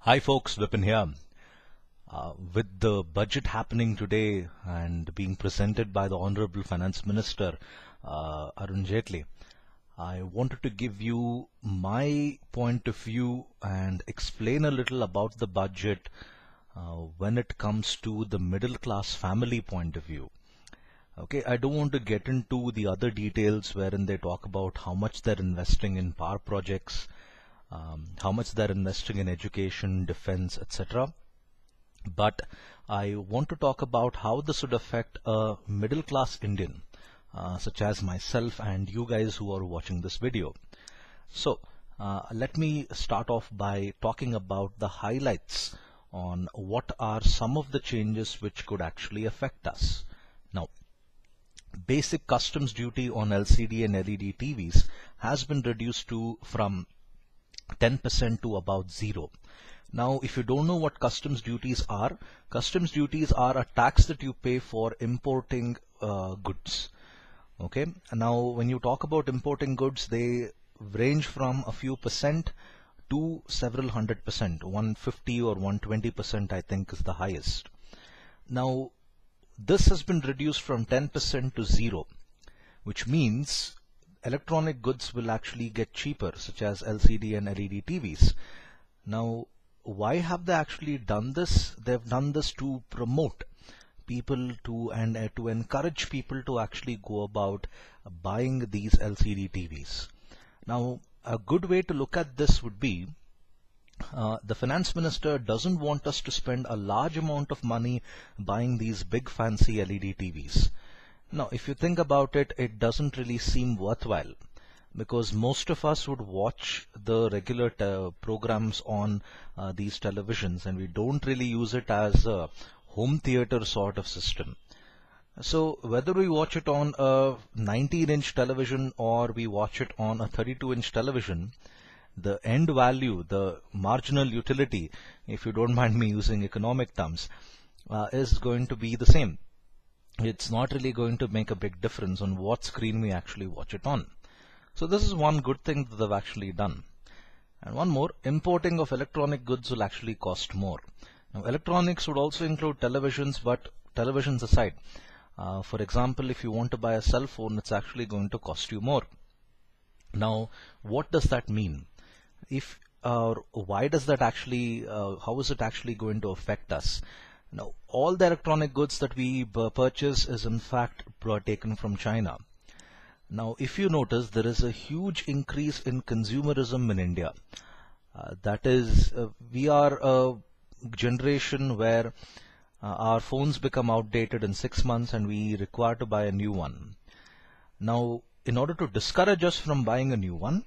Hi folks, Vipin here. With the budget happening today and being presented by the Honorable Finance Minister Arun Jaitley, I wanted to give you my point of view and explain a little about the budget when it comes to the middle class family point of view. Okay, I don't want to get into the other details wherein they talk about how much they're investing in power projects, how much they're investing in education, defense, etc. But I want to talk about how this would affect a middle class Indian, such as myself and you guys who are watching this video. So let me start off by talking about the highlights on what are some of the changes which could actually affect us. Now, basic customs duty on LCD and LED TVs has been reduced from 10% to about 0. Now, if you don't know what customs duties are a tax that you pay for importing goods. Okay, now when you talk about importing goods, they range from a few percent to several 100%. 150 or 120% I think is the highest. Now, this has been reduced from 10% to 0, which means electronic goods will actually get cheaper, such as LCD and LED TVs. Now, why have they actually done this? They've done this to promote people to encourage people to actually go about buying these LCD TVs. Now, a good way to look at this would be the finance minister doesn't want us to spend a large amount of money buying these big fancy LED TVs. Now, if you think about it, it doesn't really seem worthwhile, because most of us would watch the regular programs on these televisions, and we don't really use it as a home theater sort of system. So whether we watch it on a 19-inch television or we watch it on a 32-inch television, the end value, the marginal utility, if you don't mind me using economic terms, is going to be the same. It's not really going to make a big difference on what screen we actually watch it on. So this is one good thing that they've actually done. And one more, importing of electronic goods will actually cost more. Now, electronics would also include televisions, but televisions aside, for example, if you want to buy a cell phone, it's actually going to cost you more. Now, what does that mean? Why does that actually, how is it actually going to affect us? Now, all the electronic goods that we purchase is in fact taken from China. Now, if you notice, there is a huge increase in consumerism in India. That is, we are a generation where our phones become outdated in 6 months and we require to buy a new one. Now, in order to discourage us from buying a new one,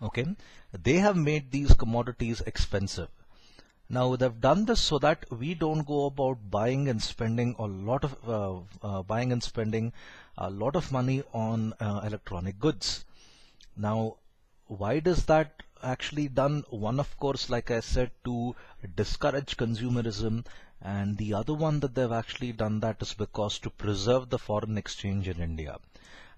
okay, they have made these commodities expensive. Now, they've done this so that we don't go about buying and spending a lot of money on electronic goods. Now, why does that actually done? One, of course, like I said, to discourage consumerism, and the other one that they've actually done that is because to preserve the foreign exchange in India.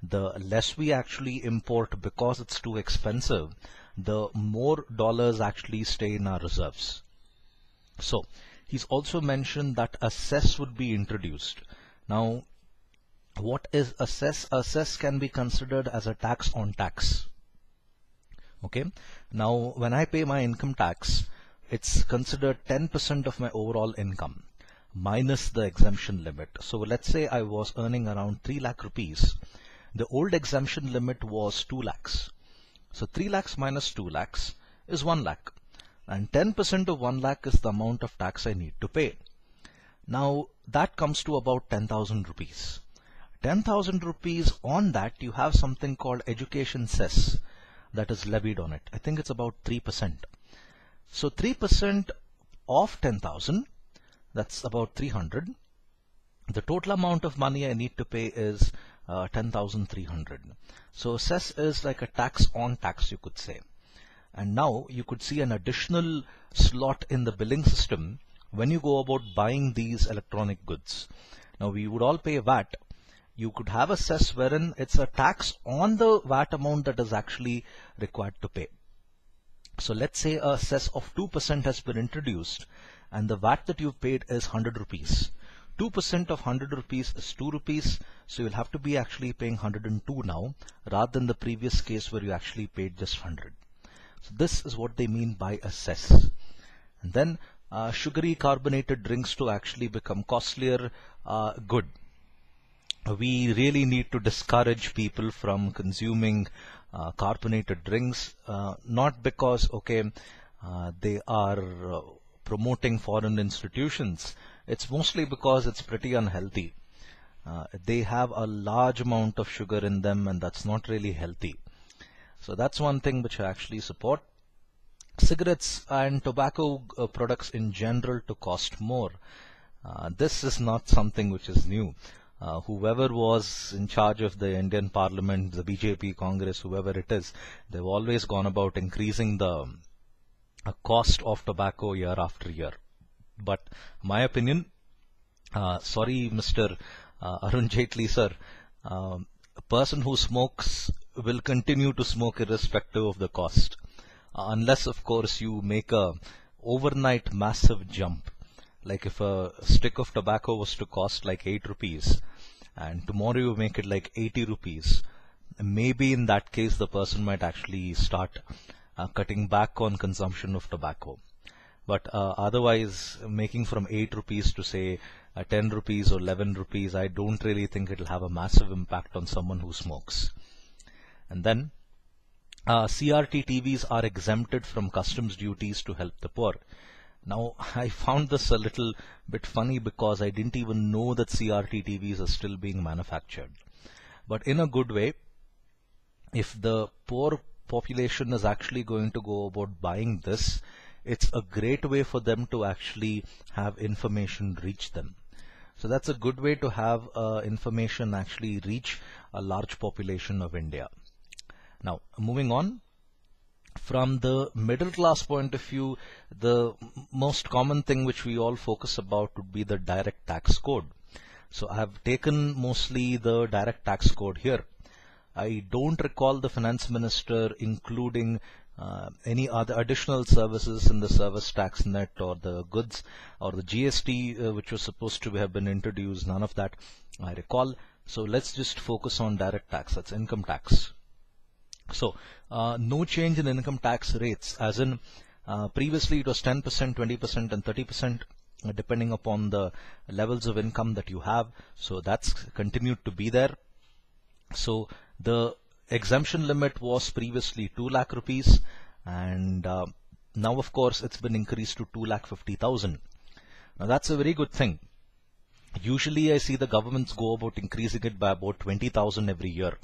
The less we actually import because it's too expensive, the more dollars actually stay in our reserves. So he's also mentioned that a cess would be introduced. Now, what is a cess? A cess can be considered as a tax on tax. Okay. Now, when I pay my income tax, it's considered 10% of my overall income minus the exemption limit. So let's say I was earning around 3 lakh rupees. The old exemption limit was 2 lakhs. So 3 lakhs minus 2 lakhs is 1 lakh. And 10% of 1 lakh is the amount of tax I need to pay. Now, that comes to about 10,000 rupees. 10,000 rupees, on that you have something called education cess that is levied on it. I think it's about 3%. So 3% of 10,000, that's about 300. The total amount of money I need to pay is 10,300. So cess is like a tax on tax, you could say. And now you could see an additional slot in the billing system when you go about buying these electronic goods. Now, we would all pay VAT. You could have a cess wherein it's a tax on the VAT amount that is actually required to pay. So let's say a cess of 2% has been introduced and the VAT that you've paid is 100 rupees. 2% of 100 rupees is 2 rupees, so you'll have to be actually paying 102 now, rather than the previous case where you actually paid just 100. So this is what they mean by a cess. And then sugary carbonated drinks to actually become costlier, good. We really need to discourage people from consuming carbonated drinks, not because they are promoting foreign institutions. It's mostly because it's pretty unhealthy. They have a large amount of sugar in them, and that's not really healthy. So that's one thing which I actually support. Cigarettes and tobacco products in general to cost more. This is not something which is new. Whoever was in charge of the Indian Parliament, the BJP, Congress, whoever it is, they've always gone about increasing the cost of tobacco year after year. But my opinion, sorry Mr. Arun Jaitley sir, a person who smokes will continue to smoke irrespective of the cost, unless of course you make a overnight massive jump. Like if a stick of tobacco was to cost like 8 rupees and tomorrow you make it like 80 rupees, maybe in that case the person might actually start cutting back on consumption of tobacco. But otherwise, making from 8 rupees to say 10 rupees or 11 rupees, I don't really think it will have a massive impact on someone who smokes. And then CRT TVs are exempted from customs duties to help the poor. Now, I found this a little bit funny because I didn't even know that CRT TVs are still being manufactured. But in a good way, if the poor population is actually going to go about buying this, it's a great way for them to actually have information reach them. So that's a good way to have information actually reach a large population of India. Now, moving on. From the middle class point of view, the most common thing which we all focus about would be the direct tax code. So I have taken mostly the direct tax code here. I don't recall the finance minister including any other additional services in the service tax net or the goods or the GST which was supposed to have been introduced. None of that I recall. So let's just focus on direct tax, that's income tax. So no change in income tax rates, as in previously it was 10%, 20% and 30% depending upon the levels of income that you have. So that's continued to be there. So the exemption limit was previously 2 lakh rupees and now of course it's been increased to 2,50,000. Now that's a very good thing. Usually I see the governments go about increasing it by about 20,000 every year.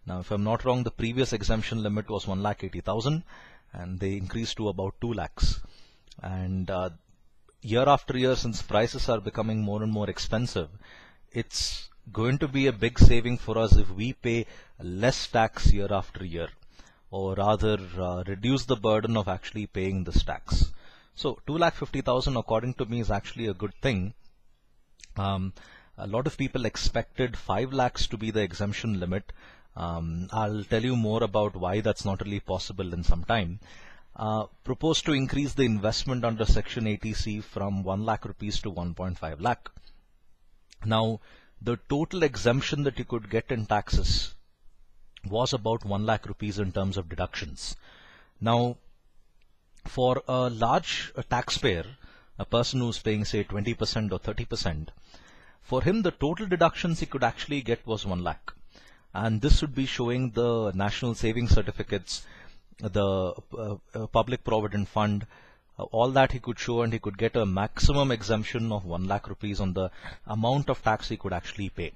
Now, if I'm not wrong, the previous exemption limit was 1,80,000 and they increased to about 2 lakhs. And year after year, since prices are becoming more and more expensive, it's going to be a big saving for us if we pay less tax year after year, or rather reduce the burden of actually paying this tax. So 2,50,000 according to me is actually a good thing. A lot of people expected 5 lakhs to be the exemption limit. I'll tell you more about why that's not really possible in some time. Proposed to increase the investment under Section 80C from 1 lakh rupees to 1.5 lakh. Now, the total exemption that you could get in taxes was about 1 lakh rupees in terms of deductions. Now, for a large taxpayer, a person who's paying say 20% or 30%, for him the total deductions he could actually get was 1 lakh. And this would be showing the national savings certificates, the public provident fund, all that he could show, and he could get a maximum exemption of 1 lakh rupees on the amount of tax he could actually pay.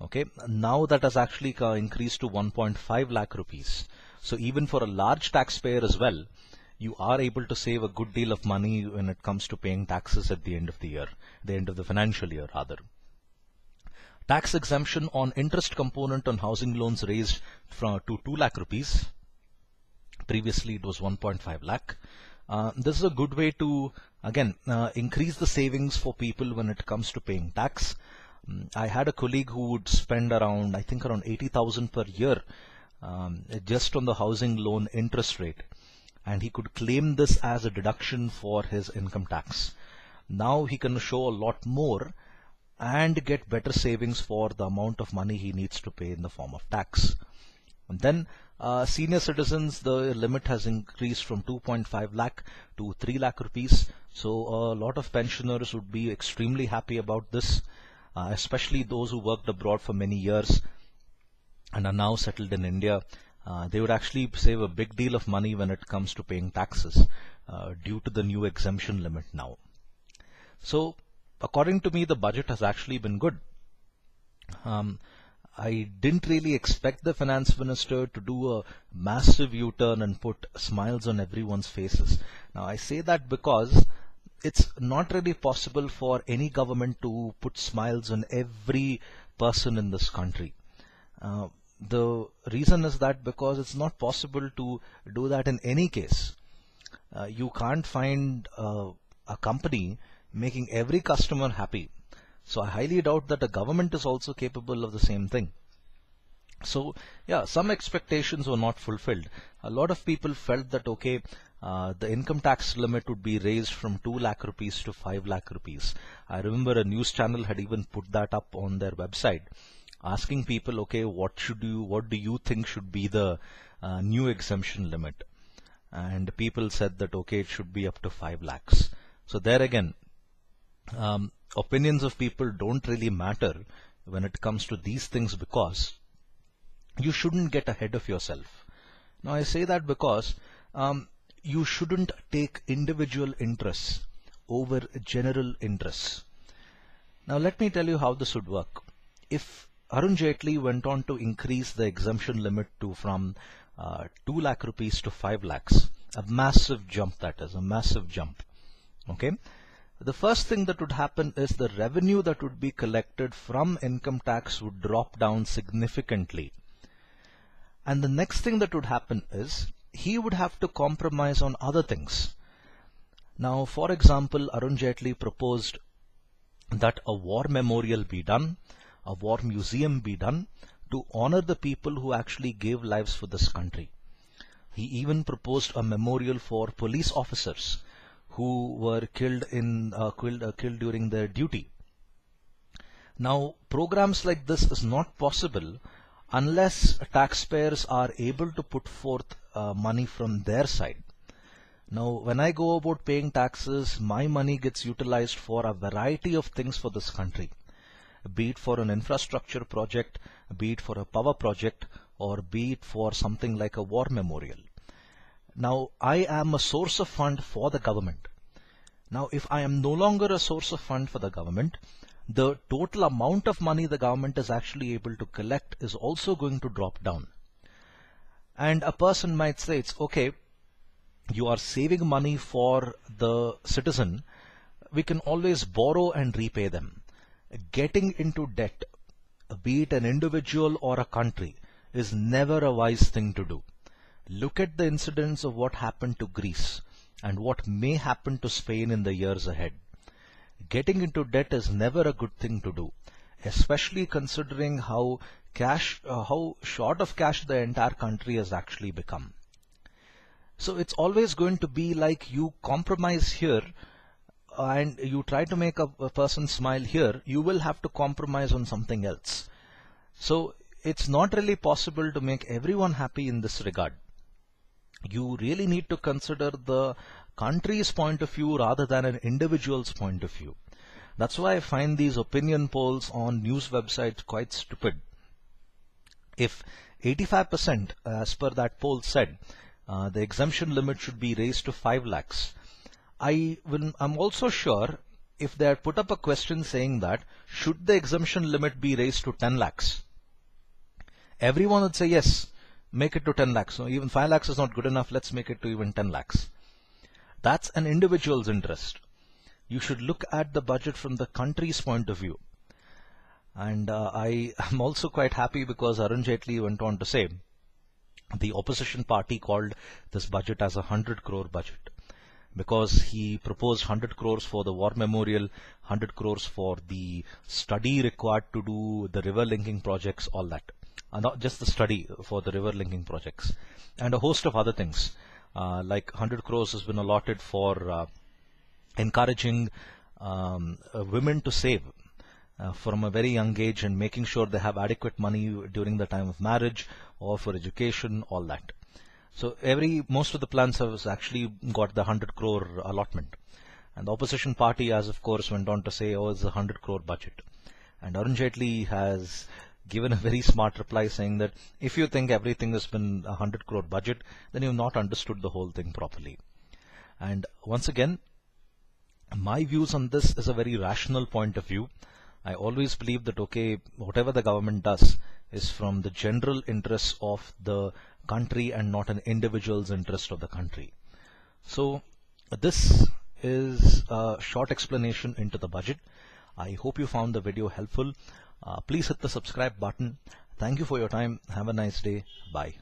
Okay, now that has actually increased to 1.5 lakh rupees. So even for a large taxpayer as well, you are able to save a good deal of money when it comes to paying taxes at the end of the year, the end of the financial year rather. Tax exemption on interest component on housing loans raised to 2 lakh rupees. Previously it was 1.5 lakh. This is a good way to again increase the savings for people when it comes to paying tax. I had a colleague who would spend around, I think around 80,000 per year just on the housing loan interest rate. and he could claim this as a deduction for his income tax. Now he can show a lot more and get better savings for the amount of money he needs to pay in the form of tax. And then senior citizens, the limit has increased from 2.5 lakh to 3 lakh rupees. So a lot of pensioners would be extremely happy about this, especially those who worked abroad for many years and are now settled in India. They would actually save a big deal of money when it comes to paying taxes due to the new exemption limit now. So according to me, the budget has actually been good. I didn't really expect the finance minister to do a massive U-turn and put smiles on everyone's faces. Now I say that because it's not really possible for any government to put smiles on every person in this country. The reason is that because it's not possible to do that in any case. You can't find a company making every customer happy. So I highly doubt that a government is also capable of the same thing. So yeah, some expectations were not fulfilled. A lot of people felt that okay, the income tax limit would be raised from 2 lakh rupees to 5 lakh rupees. I remember a news channel had even put that up on their website, asking people, okay, what do you think should be the new exemption limit? And people said that okay, it should be up to 5 lakhs. So there again, opinions of people don't really matter when it comes to these things, because you shouldn't get ahead of yourself. Now I say that because you shouldn't take individual interests over general interests. Now let me tell you how this would work. If Arun Jaitley went on to increase the exemption limit to from 2 lakh rupees to 5 lakhs, a massive jump, that is, a massive jump. Okay. The first thing that would happen is the revenue that would be collected from income tax would drop down significantly. And the next thing that would happen is he would have to compromise on other things. Now, for example, Arun Jaitley proposed that a war memorial be done, a war museum be done to honor the people who actually gave lives for this country. He even proposed a memorial for police officers who were killed during their duty. Now, programs like this is not possible unless taxpayers are able to put forth money from their side. Now, when I go about paying taxes, my money gets utilized for a variety of things for this country, be it for an infrastructure project, be it for a power project, or be it for something like a war memorial. Now, I am a source of fund for the government. Now, if I am no longer a source of fund for the government, the total amount of money the government is actually able to collect is also going to drop down. And a person might say, it's okay, you are saving money for the citizen, we can always borrow and repay them. Getting into debt, be it an individual or a country, is never a wise thing to do. Look at the incidents of what happened to Greece and what may happen to Spain in the years ahead. Getting into debt is never a good thing to do, especially considering how short of cash the entire country has actually become. So it's always going to be like you compromise here and you try to make a person smile here, you will have to compromise on something else. So it's not really possible to make everyone happy in this regard. You really need to consider the country's point of view rather than an individual's point of view. That's why I find these opinion polls on news websites quite stupid. If 85%, as per that poll said, the exemption limit should be raised to 5 lakhs, I'm also sure if they had put up a question saying that, should the exemption limit be raised to 10 lakhs? Everyone would say yes, make it to 10 lakhs. So even 5 lakhs is not good enough, let's make it to even 10 lakhs. That's an individual's interest. You should look at the budget from the country's point of view. And I am also quite happy because Arun Jaitley went on to say the opposition party called this budget as a 100 crore budget because he proposed 100 crores for the war memorial, 100 crores for the study required to do the river linking projects, all that. Not just the study for the river linking projects, and a host of other things. like 100 crores has been allotted for encouraging women to save from a very young age and making sure they have adequate money during the time of marriage or for education, all that. So most of the plans have actually got the 100 crore allotment. And the opposition party has, of course, went on to say, oh, it's a 100 crore budget. And Arun Jaitley has given a very smart reply saying that if you think everything has been a 100 crore budget, then you've not understood the whole thing properly. And once again, my views on this is a very rational point of view. I always believe that, okay, whatever the government does is from the general interests of the country and not an individual's interest of the country. So this is a short explanation into the budget. I hope you found the video helpful. Please hit the subscribe button. Thank you for your time. Have a nice day. Bye.